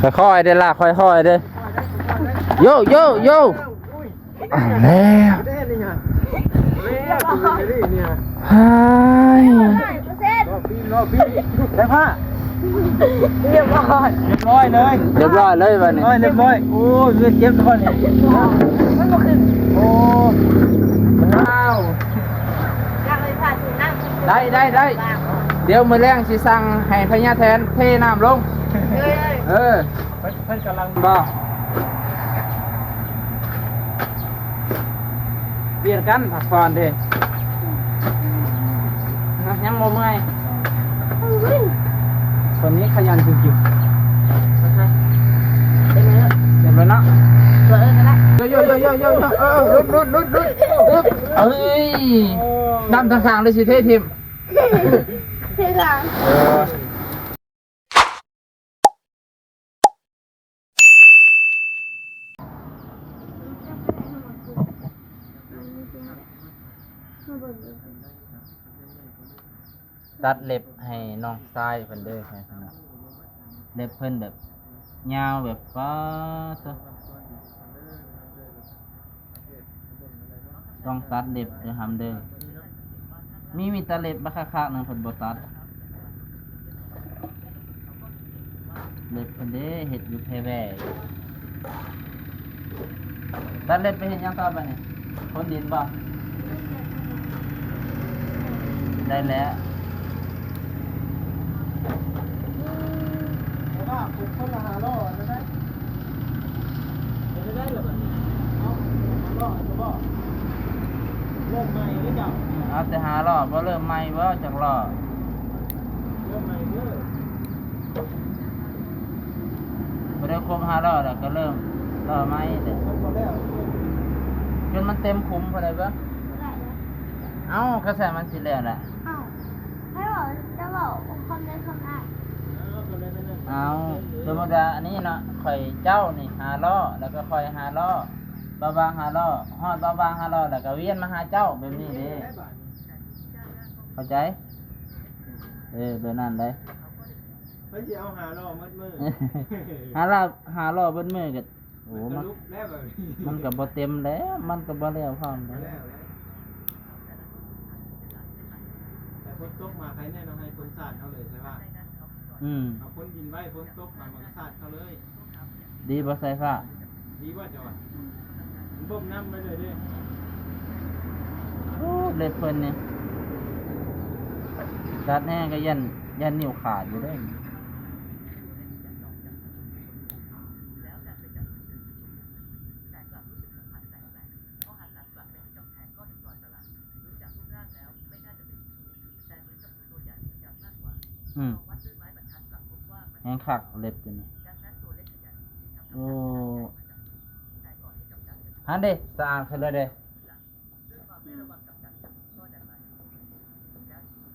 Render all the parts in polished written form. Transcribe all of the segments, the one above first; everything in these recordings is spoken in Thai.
ค่อยๆได้ล่ะค่อยๆเด้โยโยโยแล้วฮายได้ผ้าเรียบร้อยเลย เรียบร้อยเลยวันนี้ เรียบร้อยโอ้ยเลือดเจ็บทุกคนนี่มันก็คือโอ้ว้าวได้เดี๋ยวมื้อแรงสิสั่งให้พญาแทนเทน้ำลงเพิ่นกำลังบ่เปลี่ยนกันพักผ่อนดิยังบ่เมื่อยคนนี้ขยันจริงๆเต็มเลยเนาะโยรุดเอ้ยดำทางๆเลยสิเททิมตัดเล็บให้น้องทรายเพิ่นเด้อแค่นั้นเล็บเพิ่นแบบยาวแบบป๊าดต้องตัดเล็บเด้อทำเด้อมีตาเล็บบักคักๆนึงเพิ่นบ่ตัดเล็บเพิ่นเด้เฮ็ดอยู่แพร่แว่ตัดเล็บไปเฮ็ดหยังต่อไปนี่คนดินบ่ได้แล้วคนละ5ล้อได้หรือเปล่าเอา5ล้อบ่เริ่มใหม่หรือจับเอาแต่หารอบบ่เริ่มใหม่บ่จักรอบเริ่มใหม่เด้อบ่ได้ครบ5รอบแล้วก็เริ่มรอบใหม่เด้อจนมันเต็มคุมพอได้บ่เอ้ากระแสมันสิแล้วแหละให้บอกจะบอกคนในคนอ่าน เอาสมมุติว่าอันนี้เนาะข่อยเจ้านี่5ล้อแล้วก็ข่อย5ล้อบาง5ล้อฮอดบาง5ล้อแล้วก็เวียนมาหาเจ้าแบบนี้เด้เข้าใจแบบนั้นได้ไม่สิเอา5ล้อมัดมือ5ล้อเบิดมือก็โอ้มันก็บ่เต็มแล้วมันก็บ่แล้วพร้อมแล้วแต่ฝนตกมาใครแน่นอนให้ฝนสาดเขาเลยใช่ป่ะเอาฝนกินไว้ฝนตกมามันก็สาดเขาเลยดีบ่ใส่ฟ้าดีว่าจะว่ามันบ่มน้ำไปเลยดิโอ้เล็บเพิ่นนี่ตัดแน่ก็ยันนิ้วขาดอยู่เด้แห้งคักเล็บตัวนี้โอ้ฮันเด้สะอาดขึ้นเลยเด้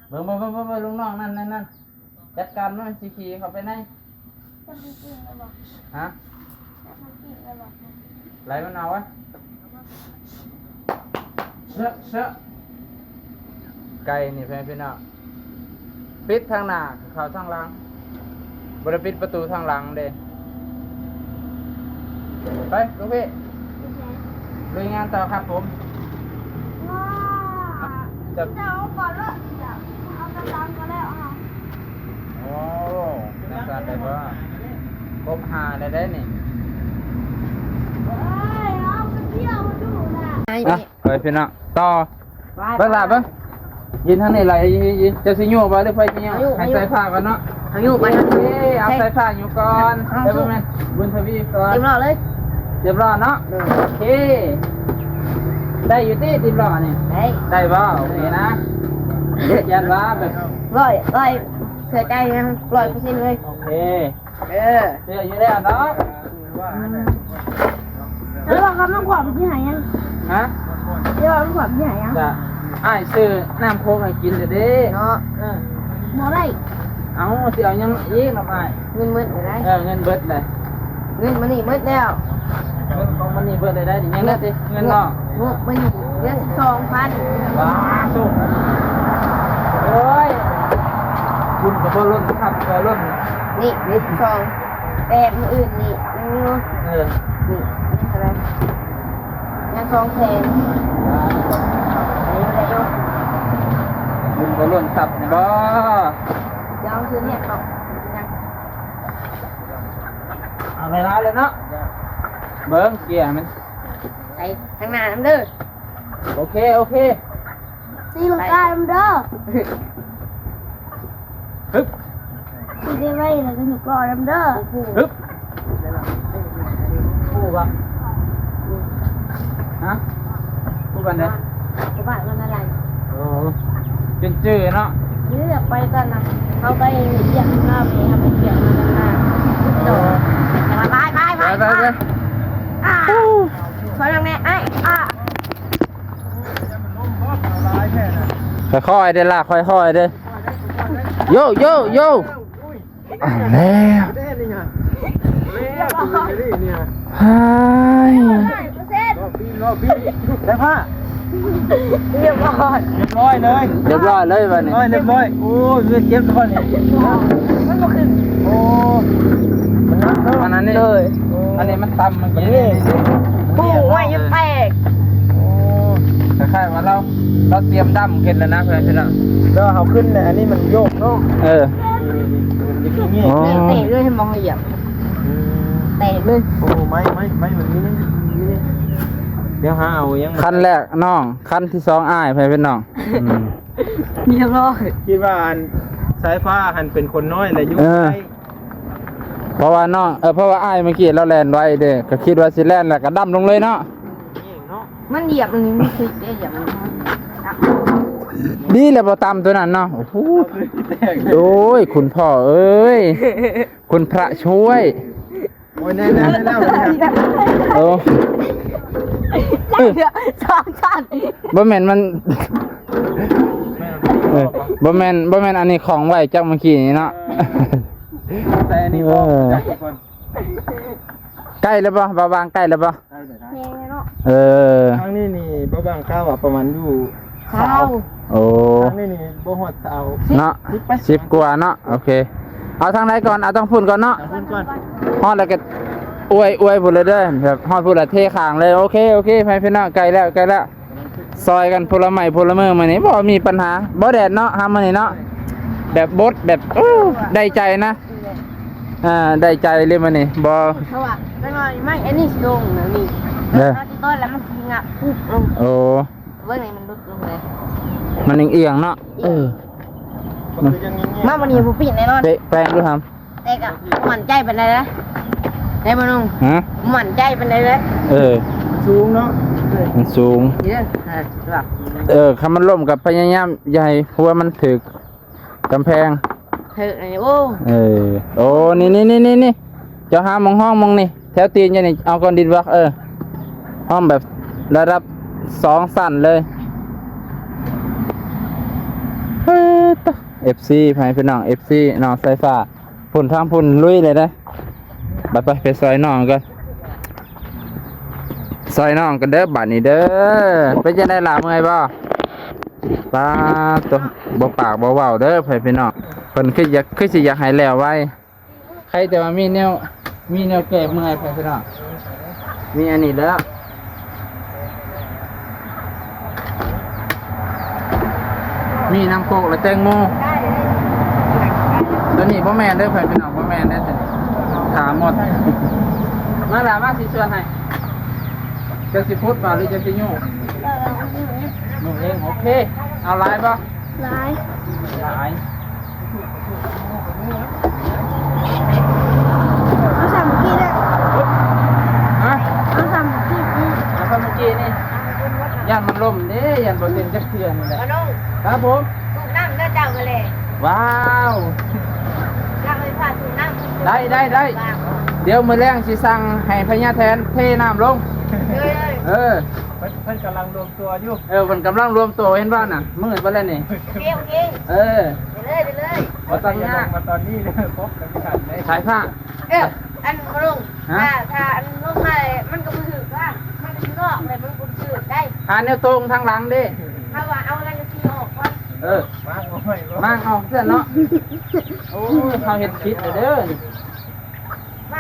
เบิ่งลุงน้องนั่นจัดการมันสิขี่เข้าไปไหนจะมีจริงเลยบอกฮะจะมีจริงเลยบอกไหลมันเอาวะเชอะไก่นี่พี่น้องปิดทางหน้าเข้าทางหลังบริปิดประตูทางหลังเด้ไปลุงพี่ลุยงานต่อครับผมว้าจะเอาก่อนเลยเอากระลังก็แล้วเอาโอ้นักการได้ป่ะครบ5ได้นี่เอาไปเที่ยวดูนะไปพี่น้องต่อเบิ่งล่ะเบิ่งยินทางนี้ไหลยินจะสิยู่บ่หรือไฟสิยู่ให้ใส่ผ้าก่อนเนาะเอาอยู่ไปครับเอาใส่ผ้าอยู่ก่อนเดี๋ยวแม่บุญทวีก่อนเต็มรอเลยเรียบร้อยเนาะโอเคได้อยู่ที่ติดล้อนี่ได้บ่โอเคนะยันว่าแบบร้อยเสียใจยัง100%เลยโอเคเสียอยู่แล้วเนาะแล้วเราครับน้ำขวดที่ไหนยังฮะเดี๋ยวน้ำขวดที่ไหนยังจะอ้ายซื้อน้ำโค้กให้กินเด้เนาะหมดเลยเอาสิเอายังอีกหน่อย เงินมืดเลยเงินเบิดเลยเงินมันนี่มืดแล้วเงินของมันนี่เบิดได้ดิยังไงสิเงินเนาะมันเงิน2,000ว้าสุดโอ้ยคุณกับบ่ล้นครับบ่ล้นนี่2 แต่มืออื่นนี่ยังมี เออ นี่นี่อะไรยัง200,000อันนี้ได้อยู่ บุญก็ล้นตับนี่บ่ เดี๋ยวเอาซื้อเนี่ยเอายัง เอาเวลาเลยเนาะเบิ้งเกียร์มัน ไปทางหน้าน้ำเด้อ โอเคโอเค ตีลังกาน้ำเด้อ ฮึบ ตีได้ไว้แล้วก็หนุกรอน้ำเด้อ ฮึบพูดปะฮะพูดกันเลย จะบ้านกันอะไร โอ้จืดๆเนาะ นี่อยากไปกันนะเขาไปเยี่ยมหน้าไปทำไปเยี่ยมกันหน้าโดดไปไปไป ไปไปไป อ่ะขอยังไงไอ้อ่ะ ค่อยๆเด้อล่ะค่อยๆเด้อโยโยโยเอาแล้ว ได้นี่ไงแล้วตัวนี้เนี่ย ฮาย รอบพี่ได้ผ้า เรียบร้อย เรียบร้อยเลย เรียบร้อยเลยวันนี้ เรียบร้อยโอ้ยเจ็บท้อนี่ มันก็คือ โอ้มันนักเนาะ อันนั้นนี่อันนี้มันตำมัน นี่ นี่ ปูไว้ยังแตก โอ้ คล้ายๆว่าเราเตรียมดำขึ้นแล้วนะเพื่อนพี่น้อง แล้วเขาขึ้นเนี่ยอันนี้มันโยกเนาะ เออ นี่ อ๋อ เตะด้วยให้มองเหยียบเตะเลย โอ้ไม่มันนี่นี่เดี๋ยวหาเอายัง ขั้นแรกน้องขั้นที่สองอ้ายเพื่อนพี่น้องอืม เรียบร้อย คิดว่าอันสายฟ้าหันเป็นคนน้อยและยุ่งไป เพราะว่าน้องเพราะว่าอ้ายเมื่อกี้เราแลนไว้เด้อก็คิดว่าสิแลนแล้วก็ดำลงเลยเนาะ มันเหยียบตรงนี้ไม่คือเหยียบมัน ดีเลยบ่ตามตัวนั้นเนาะโอ้โหโอ้ยคุณพ่อเอ้ยคุณพระช่วย โอ้ยแน่ๆแล้ว โอ้ สองชั้น บ่แม่นมันบ่แม่นอันนี้ของไว้จักเมื่อกี้นี่เนาะ แต่อันนี้ก็จักอีกคน ใกล้แล้วบ่บ่าวางใกล้แล้วบ่ ได้เลยนะ เพลงเนาะ เออ ครั้งนี้นี่บ่บางข้าวว่าประมาณอยู่ เช้า โอ้ ครั้งนี้นี่บ่ฮอดเสา เนาะ10กว่าเนาะโอเคเอาทางไหนก่อนเอาต้องพูดก่อนเนาะ เอาพุ่นก่อน ฮอดแล้วก็อวยพูดเลยเด้อแบบฮอดพูดแล้วเทข้างเลยโอเคพี่น้องใกล้แล้วซอยกันพลไม้พลมือมื้อนี้บ่มีปัญหาบ่แดดเนาะหามื้อนี้เนาะแบบบดแบบได้ใจนะได้ใจเลยมื้อนี้บ่ เขาว่าไม่ไม่ไม่อันนี้ลงนะนี่ เด้อ ต้นแล้วมันงับปุ๊บลง โอ้ เว้ยมันลุดลงเลย มันเอียงๆเนาะ มันคือยังเงี้ย มาวันนี้ผู้ปิดแน่นอน แปลงดูครับ แต่ก็หมั่นใจเป็นไรนะได้มานุ่ง ฮะ หมั่นใจเป็นไรเลย สูงเนาะ มันสูง เดี๋ยวแบบ คำมันล่มกับพยายามใหญ่เพราะว่ามันถึกกำแพง เธอโอ้ โอ้นี่เจ้าหามองห้องมองนี่แถวตีนอย่างนี้เอาก้อนดินวักห้องแบบระดับ2สั่นเลยFC ไปพี่น้อง FC น้องสายฟ้าพุ่นทางพุ่นลุยเลยนะไปซอยน้องกันซอยน้องกันเด้อบัดนี้เด้อไปจะได้ลาเมื่อยบ่ป้าตัวบ่ปากบ่เว้าเด้อพี่น้องเพิ่นคือสิอยากให้แล้วไว้ใครแต่ว่ามีแนวแก้เมื่อยพี่น้องมีอันนี้แล้วมีน้ำโคกและแตงโมตัวนี้บ่แม่นเด้อพี่น้องบ่แม่นเด้อขาหมดมาล่ะมาสิชวนให้จะสิพุดบ่หรือจะสิยุ่งยุ่งเองโอเคเอาหลายบ่ ร้าย หลาย เอาสามกี้เลย ฮะ เอาสามกี้นี่ เอาเข้าเมื่อกี้นี่ยันมันล่มเด้ยันบ่เต็มจักเทื่อนี่แหละ มานุ่ง ครับผม สูบน้ำเด้อเจ้ากันเลย ว้าว น้ำเลยผ่าสูบน้ำ ได้เดี๋ยวมื้อแรงสิสั่งให้พญาแทนเทน้ำลง เลยเลย เออ เพิ่นกำลังรวมตัวอยู่ มันกำลังรวมตัวเห็นบ้านน่ะมืดไปแล้วนี่ โอเค เออ ไปเลย บ่ต้องยาก มาตอนนี้เลยพบกันขันเลย สายผ้า อันมานุ่งถ้าอันนุ่งมามันก็มือถือว่ามันเป็นนอกเลยมันก็ถือได้ หาแนวตรงทางหลังดิ ถ้าว่าเอาอะไรจะซีออกว่า มาเอาไว้ มั่งออกเสื้อเนาะโอ้ยเขาเห็ดผิดเลยเด้อนี่ ม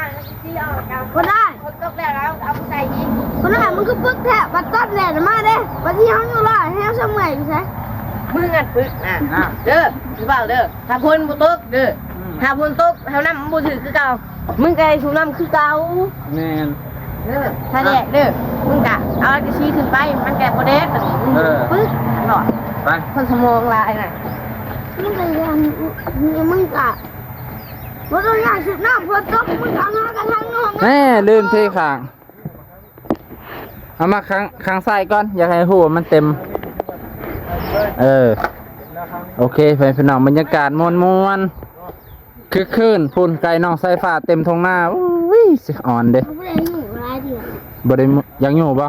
ก็ได้คนตกแล้วเอาไปใส่ยิงคนได้มันก็ปึ๊กแทะบัดต้นแหล่มาเด้บัดที่ห้องอยู่ล่ะให้เอาสมัยอยู่ใช่มึงงัดปึ๊กเด้อหรือเปล่าเด้อถ้าพ้นบุตกเด้อถ้าพ้นตกเท่านั้นบุถือคือเก่ามึงไกชูน้ำคือเก่า แม่น เด้อถ้าแดกเด้อมึงกะเอากระชี้ขึ้นไปมันแกะโปรเดสแบบนี้ปึ๊กหน่อย ไป คนสมองลายน่ะมึงกะยังมึงกะว่าต้องอยากชุดน้ำพ้นตกมึงเอาหน้ากันทางนอก แม่ลืมเทข้างเอามาข้างซ้ายก่อนอยากให้หูมันเต็มโอเคไปพี่น้องบรรยากาศมวนๆคือคืนพุ่นไก่น้องสายฟ้าเต็มทงหน้าอุ้ยสิอ่อนเด้ ไม่ได้อยู่ร้ายเดียว บ่ได้อยากอยู่บ่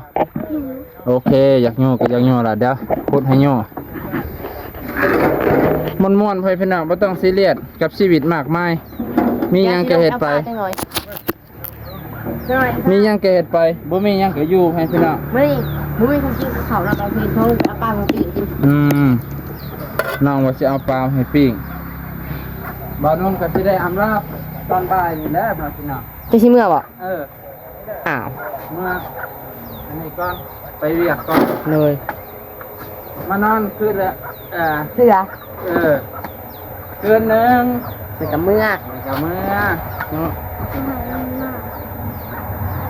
โอเคอยากอยู่ก็อยากอยู่ล่ะเดี๋ยวพูดให้อยู่ม่วนๆไปพี่น้องบ่ต้องซีเรียสกับชีวิตมากมายมีหยังก็เฮ็ดไปมีหยังก็เฮ็ดไปบ่มีหยังก็อยู่ให้พี่น้อง ไม่มีคนกินเขาเราเอาเพลงเขาเอาปลาของปีกิน น้องว่าสิเอาปลาให้ปิ้งบ่าวนุ่มก็สิได้อำลาตอนบ่ายนี่แหละพี่น้อง จะชิมเมื่อบ่ อ้าวเมื่ออันนี้ก่อนไปเวียกก่อน เลย มานอนคืนละเสือ คืนหนึ่ง ไปกับเมื่อ กับเมื่อ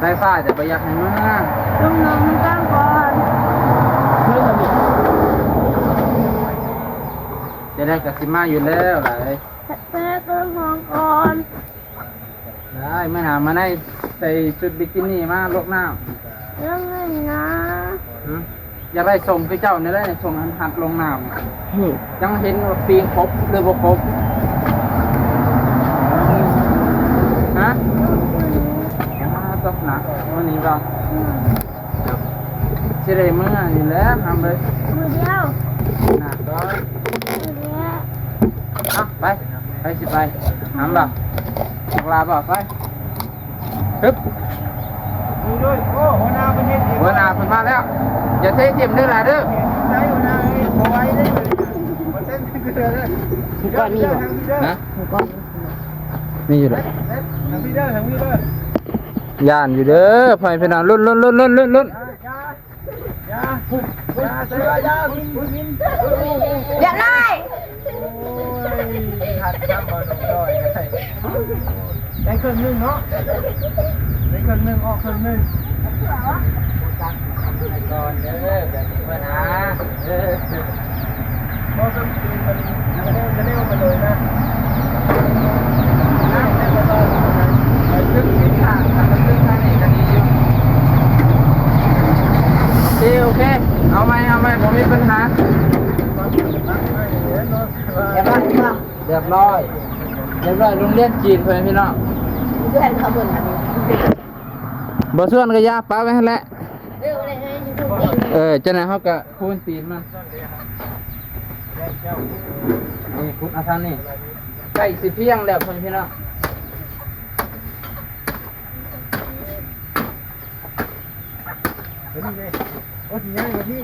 สายฟ้าจะไปอยากให้เมื่อ ลุงน้องมันตั้งก่อนไม่ทำอีก จะได้กับสิมาอยู่แล้วหลาย แม่ก็มองก่อน ได้ไม่หามาได้ใส่ชุดบิกินี่มาลกน้ เรื่องเงินนะ ำอยากได้ส่งคือเจ้าเนี่ยได้ส่งหัดลงน้ำยังเห็นว่าปีงครบหรือบ่ครบฮะตกหนักวันนี้ก็สิได้เมื่อนี่แหละทำเลย มือเดียว หนักก็ มือเดียว ไปสิไปทำบ่ลาบ่ไปฮึบ ดูด้วยโอ้หัวหน้าประเทศ หัวหน้าเพิ่นมาแล้วอย่าเทเทียมเด้อล่ะเด้อ ใช้หัวหน้าให้พอไว้ได้เลยมาเต้นคือเด้อเลย มีก้อนมีบ่ นะ มีก้อน มีอยู่เลย ทางพี่เด้อทางพี่เด้อย่ านอยู่เด้อพ่อพี่น้องลุ้นยาใส่ว่ายาคุณกิน เรียบร้อย หัดทำบอลน้อยได้เครื่องนึงเนาะได้เครื่องนึงออกเครื่องนึงก่อนเด้อแบบนี้ว่านะเพราะต้องกินมันจะเร็วไปเลยนะน้ำเนี่ยก็ต้องไปซึ่งทิศทางทางซึ่งทางนี้ก็ดีอยู่ โอเคเอาไหมผมมีปัญหา เรียบร้อยโรงเรียนจีนเพื่อนพี่น้อง เพื่อนเขาบ่นอันนี้ บ่ส่วนก็ยาป้าไว้ให้แหละ เรื่องอะไรให้ทุกที จะไหนเขาก็พูนตีนมันนี่พุทธอาทานนี่ใกล้สิเพียงแล้วเพื่อนพี่น้อง โอ้ทีนี้วันที่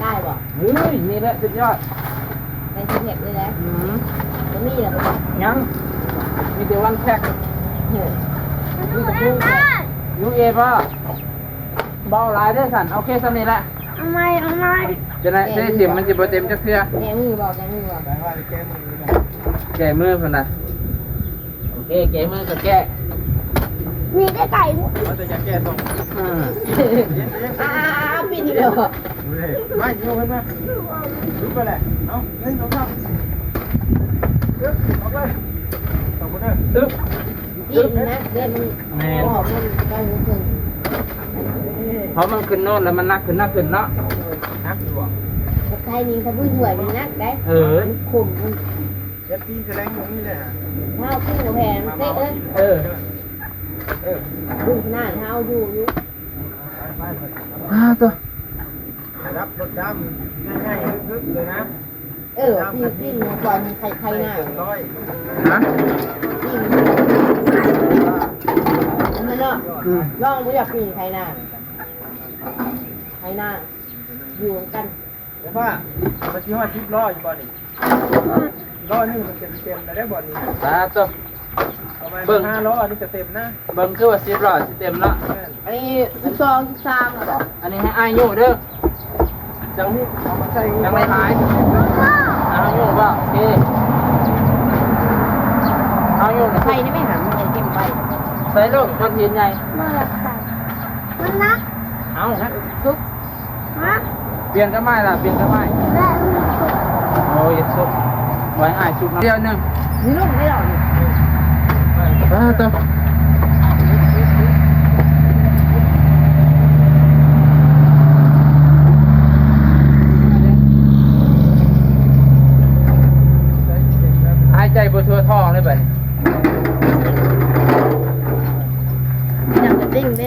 ได้บ่ เฮ้ยนี่แหละสุดยอด ในที่เห็บเลยนะจะมีอะไรบ้าง ยังมีแต่วันแท็ก ดูเอ็นได้ ยูเอป่ะเบาหลายได้อสันโอเคสันนี่แหละ เอาไหม จะไหนเส้นเสียมมันจะบ่เต็มจักเทื่อ แกมือบอก แปลว่าแก้มือนะ แก้มือเพิ่นน่ะโอเคแก้มือก็แก้ มีได้ไก่ เราจะแก้ตรง ปิดทีเดียว ไม่โยนมาลุกไปเลยเอาเล่นสองข้างตึ๊บออกเลยสองคนเลย ตึ๊บ กินนะเล่นมันหอมมันได้รู้สึก เพราะมันขึ้นโน่นแล้วมันนักขึ้นเนาะ นักอยู่อ่ะ กับไทยมีสะบุ้ยหวยมีนักได้ขมมัน เจ็บตีแสดงตรงนี้เลยฮะ เท้าคู่แผนเต้ดูหน้าเท้าดู ตัว รับรถดำง่ายๆลึกๆเลยนะ พี่หนูก่อนใครหน้า ร้อย ฮะ นั่นเนาะลองไม่อยากปีนใครหน้าอยู่กัน แต่ว่ามันที่ว่า10ล้ออยู่บ่นี่ล้อนึงมันเต็มได้บ่นี่ ตาตัว ประมาณ5ล้อนี่จะเต็มนะ เบิ่งคือว่า10ล้อสิเต็มเนาะ อันนี้12 13หรอ อันนี้ให้อ้ายอยู่เด้อ จังนี้เอามาใส่ ยังไม่หายเอาอยู่บ่โอเคเอาอยู่ ใครนี่ไม่หันมันเก็บไป ใส่ลูกมันเห็นใหญ่ มันนัก เอา ซุกฮะ เปลี่ยนก็ไม่ล่ะเปลี่ยนก็ไม่โอ้ยสุกไว้อ้ายสุกเดียวนึง นี่ลูกไม่หรอก ตัวหายใจบนทั่วท้องเลยแบบ อยากจะดิ้งดิ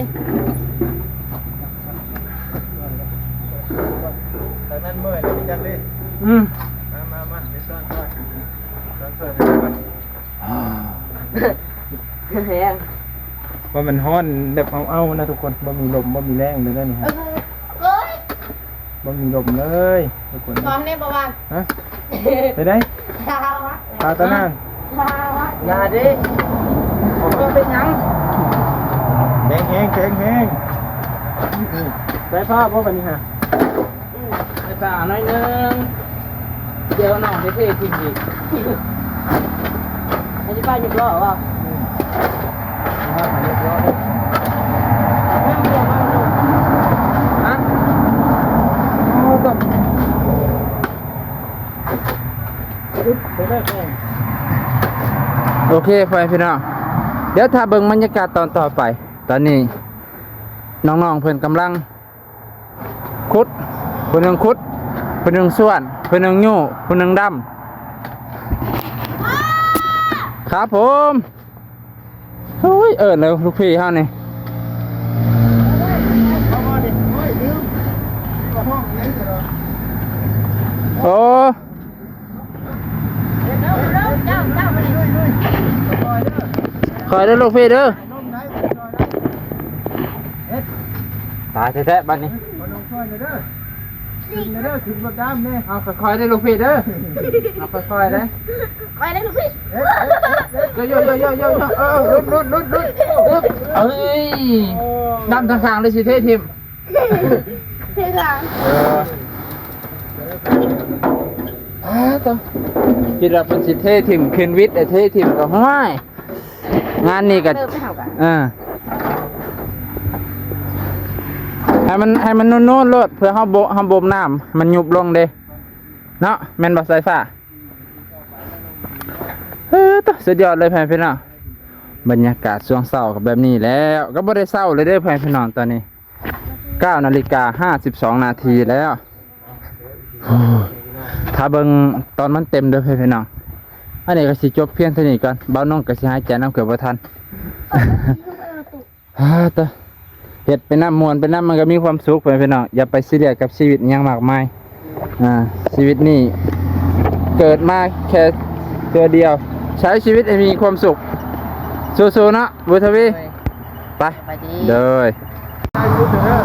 แต่นั่นเมื่อยแล้วจังดิ มาเดี๋ยวซ้อนแหง ว่ามันฮ้อนแบบเอานะทุกคนบ่มีลมบ่มีแรงเลยนี่ฮะ เอ้ย บ่มีลมเลยทุกคน ตอนนี้ประมาณ ฮะไปได้ ชาวะ ปลาตะนาน ชาวะ อย่าดิผมเป็นยัง แข็งแห้งได้ภาพว่าวันนี้ฮะ ไปป่าหน่อยนึงเดี๋ยวน้องไปเททิ้งอีก ไอ้ที่ป้าหยุดรอวะ เรียบร้อย ฮะโอ้ก็ ไปได้แม่ง โอเคไปพี่น้องเดี๋ยวถ้าเบิ่งบรรยากาศตอนต่อไป ตอนนี้น้องๆเพิ่นกำลังขุดเพิ่นนึงขุดเพิ่นนึงส่วนเพิ่นนึงยู่เพิ่นนึงดำครับผมเฮ้ยแล้วลูกพี่เฮานี่ เอามาดิโอ้ยลืมก็ห้องไหนเถอะ โอ้ เจ้ามาดิ คอยเด้อลูกพี่เด้อ ลมไหนช่วยนะเอ็ด ตายแท้ๆบัดนี้ มาลงช่วยหน่อยเด้อขึ้นหน่อยเด้อขึ้นรถดำเนี่ย เอาค่อยๆได้อลูกพี่เด้อเอาค่อยๆได้ ไปได้ลูกพี่ เอ็ด โยรุดเอ้ยดำทางๆเลยสิเททิม เท่จัง ต้องคิดว่าเป็นสิเททิมคืนวิทย์ไอ้เททิมก็ห้วยงานนี้ก็ เริ่มไม่เท่ากัน ให้มันนุ่นๆโลดเพื่อเฮาบ่มน้ำมันยุบลงเด้เนาะแม่นบ่สายฟ้าตัวสุดยอดเลยพี่น้องบรรยากาศช่วงเช้ากับแบบนี้แล้วก็บ่ได้เช้าเลยเด้อพี่น้องตอนนี้9:52 นาทีแล้วถ้าเบิ่งตอนมันเต็มเด้อพี่น้องอันนี้ก็สิจบเพียงเท่านี้ก่อนเบาน้องก็สิหายใจน้ำเกือบบ่ทันตัวเฮ็ดไปน้ำมวนไปน้ำมันก็มีความสุขพี่น้องอย่าไปซีเรียสกับชีวิตหยังมากมายชีวิตนี่เกิดมาแค่ตัวเดียวใช้ชีวิตให้มีความสุขสู้ๆเนาะบุทวีไป ไปดี เด้อ อายุเด้อ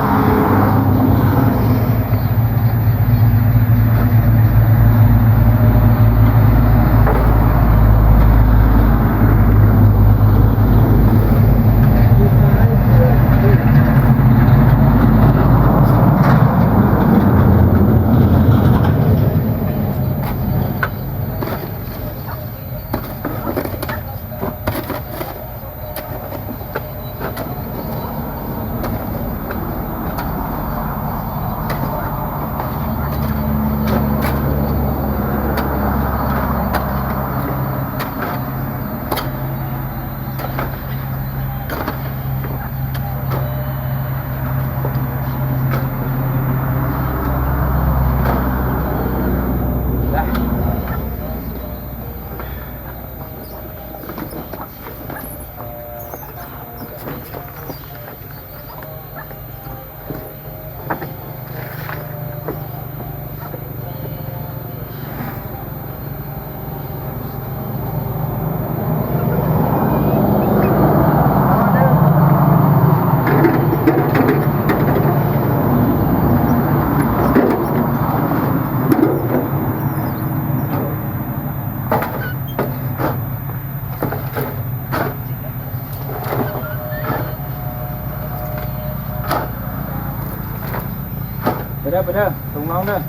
ไปเด้อส่งน้องเด้อ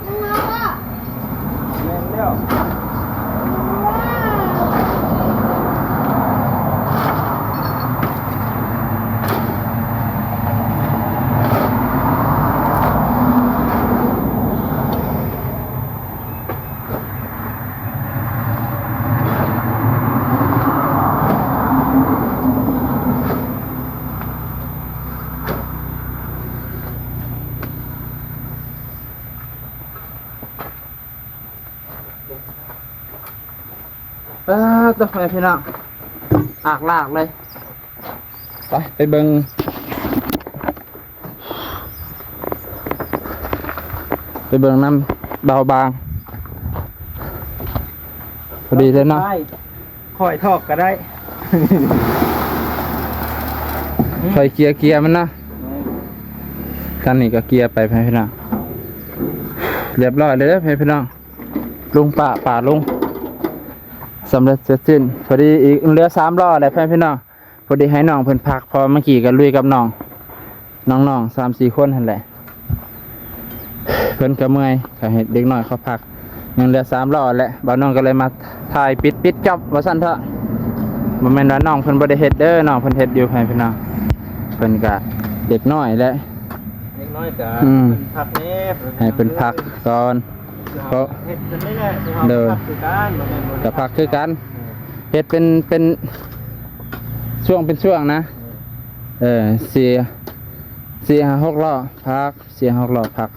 มึงเอาอ่ะ แม่นแล้ว ตัวไปพี่น้องอากลากเลยไปเบิ่งน้ำเบาบางพอดีเลยเนาะ คอยทอกก็ได้ คอยเกียร์มันนะกันนี่ก็เกียร์ไปพี่น้องเรียบร้อยเลยเด้อพี่น้องลุงป่าลุงสำเร็จเสร็จสิ้นพอดีอีกเหลือ3 ล้อเลยพี่น้องพอดีให้น้องเพิ่นพักพอเมื่อกี้ก็ลุยกับน้อง3-4 คนนั่นแหละเพิ่นก็เมื่อยก็ให้เด็กน้อยเขาพักยังเหลือ3 ล้อแหละบ่าวน้องก็เลยมาถ่ายปิดจอบว่าซั่นเถอะบ่แม่นว่าน้องเพิ่นบ่ได้เฮ็ดเด้อน้องเพิ่นเฮ็ดอยู่พี่น้องเพิ่นก็เด็กน้อยแหละ เล็กน้อยจ้ะ พักแน่ ให้เพิ่นพักก่อนเพราะ เฮ็ดจะไม่ได้เด้อพักคือการบ่แม่นบ่ ก็พักคือกันเฮ็ดเป็นช่วงนะ4-6 ล้อพัก4-6 ล้อพัก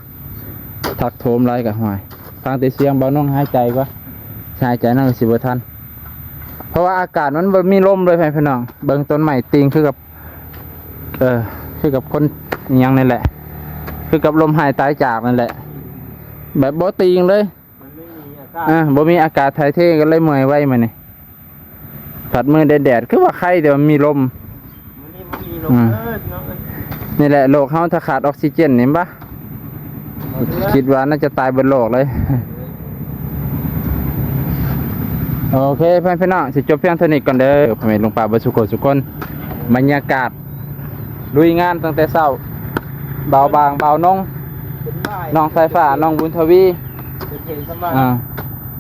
ทักโถมไรกับหอยฟังแต่เสียงเบาน้องหายใจก็หายใจนั่งสิบ่ทันเพราะว่าอากาศมันบ่มีลมเลยพี่น้องเบิ่งต้นไม้ติงคือกับคนอิหยังนี่แหละคือกับลมหายตายจากนั่นแหละแบบบ่ติงเลย มันไม่มีอากาศ บ่มีอากาศถ่ายเทก็เลยเมื่อยไว้มานี่ผัดมือแดดคือว่าไข้แต่มันมีลม มันนี่บ่มีลมน้องเอ้ย นี่แหละโลกเฮาถ้าขาดออกซิเจนนี่ปะคิดว่าน่าจะตายบนโลกเลย โอเคเพื่อนพี่น้องสิจบเพียงเท่านี้ก่อนเด้อพ่อแม่ลุงป้าบ่สุขสุขคนบรรยากาศลุยงานตั้งแต่เช้าเบาบางเบาน้อง เป็นบ่าย น้องสายฟ้าน้องบุญทวี เป็นเห็นสบาย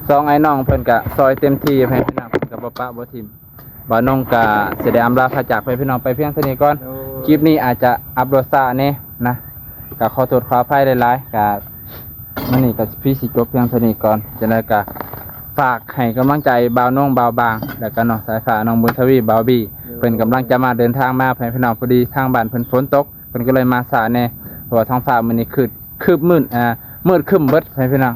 สองไอ้น้องเพิ่นก็ซอยเต็มที่ให้พี่น้องเพิ่นก็บ่ปะบ่ทิมบ่น้องก็สิได้อำลาพระจากพี่น้องไปเพียงเท่านี้ก่อนคลิปนี้อาจจะอัปโหลดช้าแน่นะก็ขอโทษขออภัยหลายๆก็มื้อนี้ก็พี่สิจบเพียงเท่านี้ก่อนจังได๋ก็ฝากให้กำลังใจบ่าวน้องบ่าวบางแล้วก็น้องสายฟ้าน้องบุญทวีบ่าวบี้เพิ่นกำลังจะมาเดินทางมาให้พี่น้องพอดีทางบ้านเพิ่นฝนตกเพิ่นก็เลยมาช้าแน่เพราะว่าท้องฟ้ามื้อนี้คืบมืดมืดครึ้มเบิดให้พี่น้อง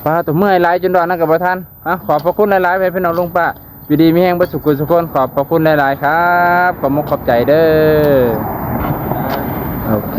ป้าตัวเมื่อยหลายจนดอนนั่นกับบ่ทันขอบพระคุณหลายๆให้พี่น้องลุงป้าอยู่ดีมีแรงบ่สุขสุขคนขอบพระคุณหลายๆครับขอบคุณขอบใจเด้อโอเค